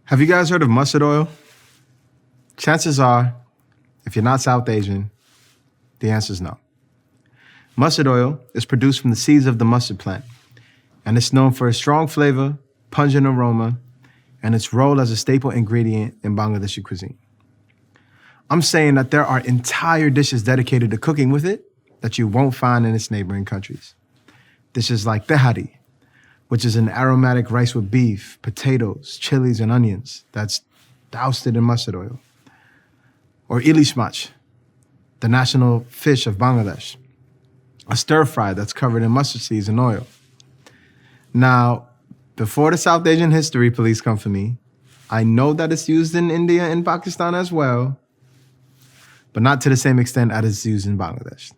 Have you guys heard of mustard oil? Chances are, if you're not South Asian, the answer is no. Mustard oil is produced from the seeds of the mustard plant, and it's known for its strong flavor, pungent aroma, and its role as a staple ingredient in Bangladeshi cuisine. I'm saying that there are entire dishes dedicated to cooking with it that you won't find in its neighboring countries. Dishes like tehari, which is an aromatic rice with beef, potatoes, chilies, and onions that's doused in mustard oil. Or ilishmach, the national fish of Bangladesh, a stir fry that's covered in mustard seeds and oil. Now, before the South Asian History Police come for me, I know that it's used in India and Pakistan as well, but not to the same extent as it's used in Bangladesh.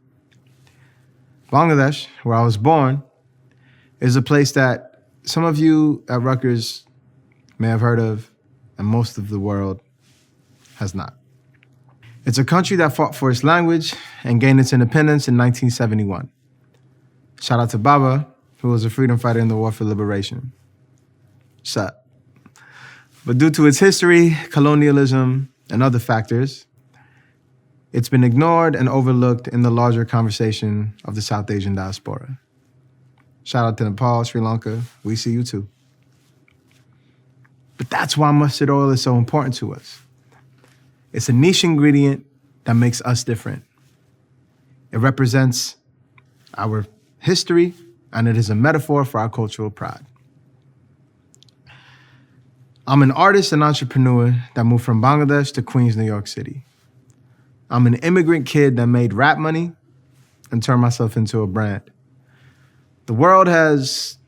Bangladesh, where I was born, is a place that some of you at Rutgers may have heard of, and most of the world has not. It's a country that fought for its language and gained its independence in 1971. Shout out to Baba, who was a freedom fighter in the War for Liberation. Shut. But due to its history, colonialism, and other factors, it's been ignored and overlooked in the larger conversation of the South Asian diaspora. Shout out to Nepal, Sri Lanka. We see you too. But that's why mustard oil is so important to us. It's a niche ingredient that makes us different. It represents our history, and it is a metaphor for our cultural pride. I'm an artist and entrepreneur that moved from Bangladesh to Queens, New York City. I'm an immigrant kid that made rap money and turned myself into a brand. The world has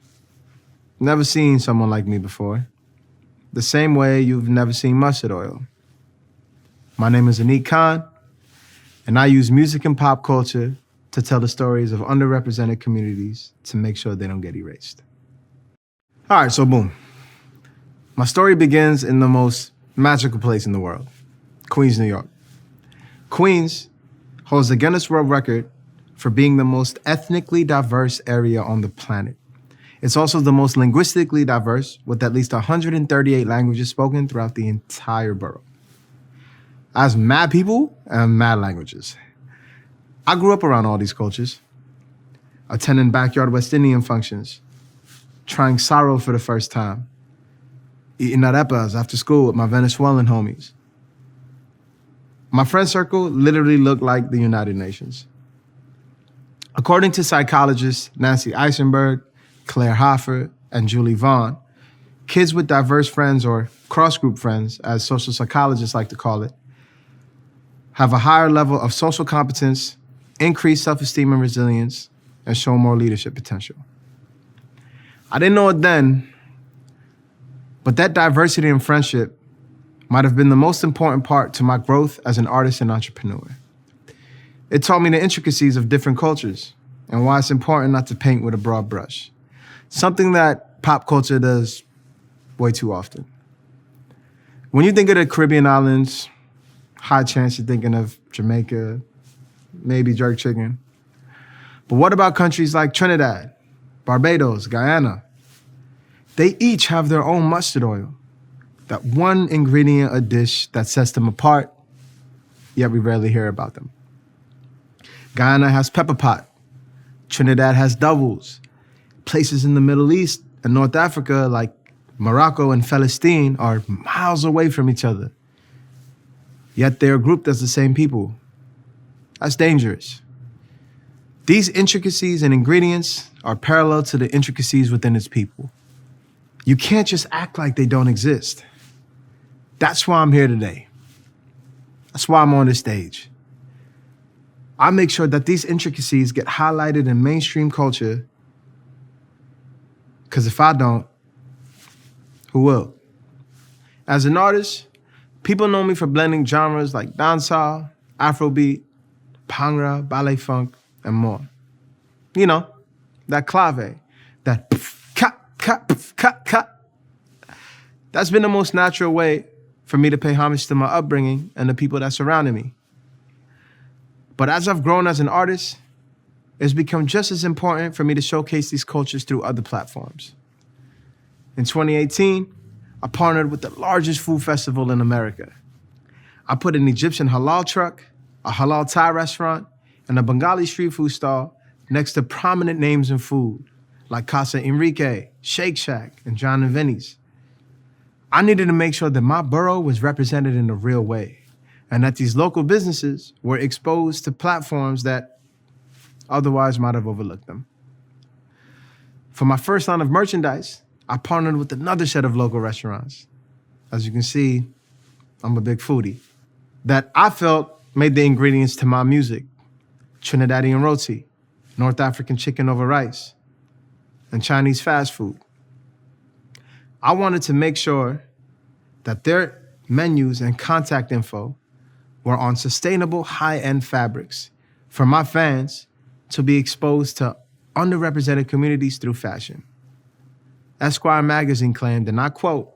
never seen someone like me before, the same way you've never seen mustard oil. My name is Anik Khan, and I use music and pop culture to tell the stories of underrepresented communities to make sure they don't get erased. All right, so boom. My story begins in the most magical place in the world, Queens, New York. Queens holds the Guinness World Record for being the most ethnically diverse area on the planet. It's also the most linguistically diverse, with at least 138 languages spoken throughout the entire borough. As mad people and mad languages. I grew up around all these cultures, attending backyard West Indian functions, trying sorrow for the first time, eating arepas after school with my Venezuelan homies. My friend circle literally looked like the United Nations. According to psychologists Nancy Eisenberg, Claire Hoffer, and Julie Vaughn, kids with diverse friends, or cross-group friends, as social psychologists like to call it, have a higher level of social competence, increased self-esteem and resilience, and show more leadership potential. I didn't know it then, but that diversity and friendship might have been the most important part to my growth as an artist and entrepreneur. It taught me the intricacies of different cultures and why it's important not to paint with a broad brush, something that pop culture does way too often. When you think of the Caribbean islands, high chance you're thinking of Jamaica, maybe jerk chicken. But what about countries like Trinidad, Barbados, Guyana? They each have their own mustard oil, that one ingredient a dish that sets them apart, yet we rarely hear about them. Guyana has pepper pot. Trinidad has doubles. Places in the Middle East and North Africa like Morocco and Palestine are miles away from each other. Yet they're grouped as the same people. That's dangerous. These intricacies and ingredients are parallel to the intricacies within its people. You can't just act like they don't exist. That's why I'm here today. That's why I'm on this stage. I make sure that these intricacies get highlighted in mainstream culture, because if I don't, who will? As an artist, people know me for blending genres like dancehall, Afrobeat, Bhangra, ballet funk, and more. You know, that clave, that cut. That's been the most natural way for me to pay homage to my upbringing and the people that surrounded me. But as I've grown as an artist, it's become just as important for me to showcase these cultures through other platforms. In 2018, I partnered with the largest food festival in America. I put an Egyptian halal truck, a halal Thai restaurant, and a Bengali street food stall next to prominent names in food like Casa Enrique, Shake Shack, and John and Vinny's. I needed to make sure that my borough was represented in a real way and that these local businesses were exposed to platforms that otherwise might have overlooked them. For my first line of merchandise, I partnered with another set of local restaurants. As you can see, I'm a big foodie. That I felt made the ingredients to my music: Trinidadian roti, North African chicken over rice, and Chinese fast food. I wanted to make sure that their menus and contact info were on sustainable high-end fabrics for my fans to be exposed to underrepresented communities through fashion. Esquire magazine claimed, and I quote,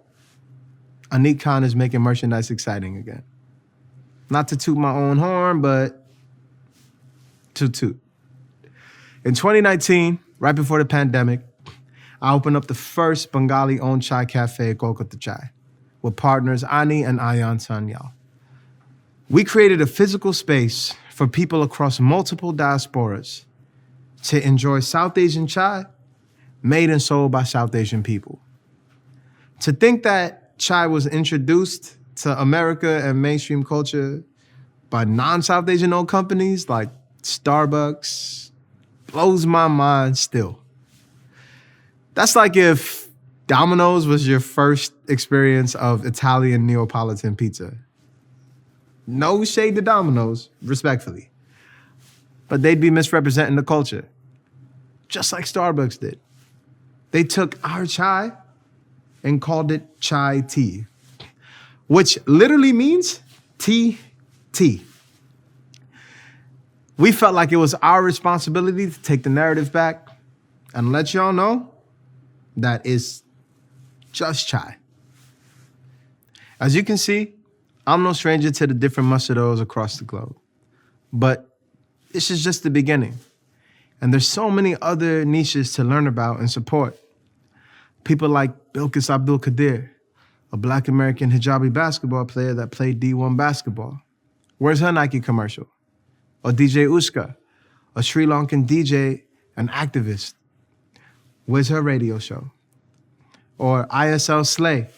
"Anik Khan is making merchandise exciting again." Not to toot my own horn, but to toot. In 2019, right before the pandemic, I opened up the first Bengali-owned chai cafe, Kolkata Chai, with partners Ani and Ayan Sanyal. We created a physical space for people across multiple diasporas to enjoy South Asian chai made and sold by South Asian people. To think that chai was introduced to America and mainstream culture by non-South Asian-owned companies like Starbucks blows my mind still. That's like if Domino's was your first experience of Italian Neapolitan pizza. No shade to Domino's, respectfully. But they'd be misrepresenting the culture, just like Starbucks did. They took our chai and called it chai tea, which literally means tea. We felt like it was our responsibility to take the narrative back and let y'all know that it's just chai. As you can see, I'm no stranger to the different muscados across the globe, but this is just the beginning. And there's so many other niches to learn about and support. People like Bilkis Abdul Qadir, a Black American hijabi basketball player that played D1 basketball. Where's her Nike commercial? Or DJ Uska, a Sri Lankan DJ and activist. Where's her radio show? Or ISL Slay,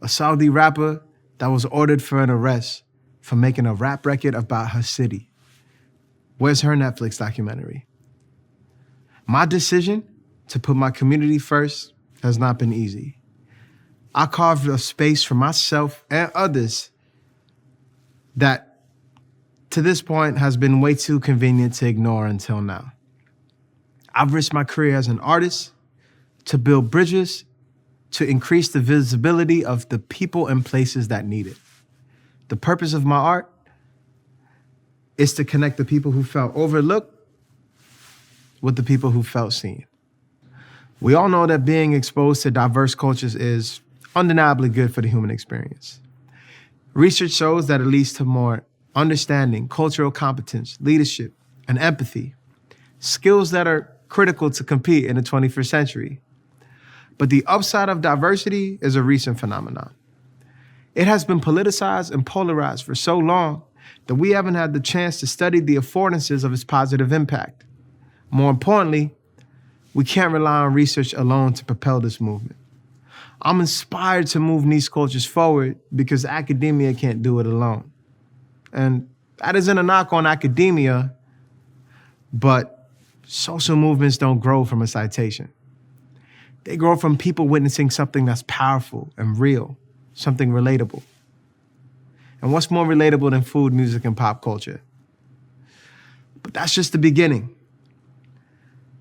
a Saudi rapper that was ordered for an arrest for making a rap record about her city. Where's her Netflix documentary? My decision to put my community first has not been easy. I carved a space for myself and others that to this point has been way too convenient to ignore until now. I've risked my career as an artist to build bridges to increase the visibility of the people and places that need it. The purpose of my art is to connect the people who felt overlooked with the people who felt seen. We all know that being exposed to diverse cultures is undeniably good for the human experience. Research shows that it leads to more understanding, cultural competence, leadership, and empathy, skills that are critical to compete in the 21st century. But the upside of diversity is a recent phenomenon. It has been politicized and polarized for so long that we haven't had the chance to study the affordances of its positive impact. More importantly, we can't rely on research alone to propel this movement. I'm inspired to move niche cultures forward because academia can't do it alone. And that isn't a knock on academia, but social movements don't grow from a citation. They grow from people witnessing something that's powerful and real, something relatable. And what's more relatable than food, music, and pop culture? But that's just the beginning.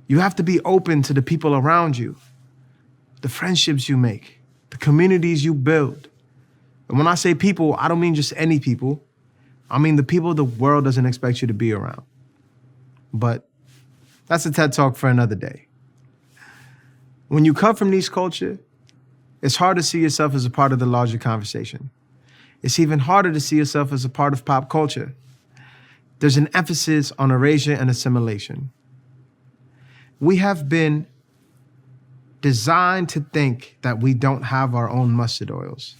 You have to be open to the people around you, the friendships you make, the communities you build. And when I say people, I don't mean just any people. I mean the people the world doesn't expect you to be around. But that's a TED Talk for another day. When you come from niche culture, it's hard to see yourself as a part of the larger conversation. It's even harder to see yourself as a part of pop culture. There's an emphasis on erasure and assimilation. We have been designed to think that we don't have our own mustard oils.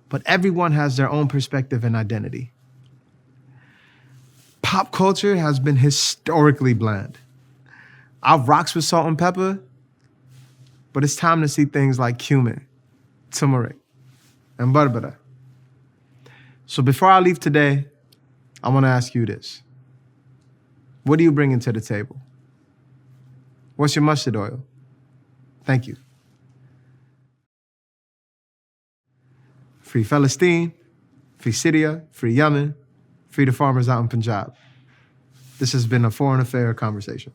But everyone has their own perspective and identity. Pop culture has been historically bland. I've rocks with salt and pepper, but it's time to see things like cumin, turmeric, and barbara. So before I leave today, I want to ask you this. What are you bringing to the table? What's your mustard oil? Thank you. Free Palestine, free Syria, free Yemen, free the farmers out in Punjab. This has been a Foreign Affair conversation.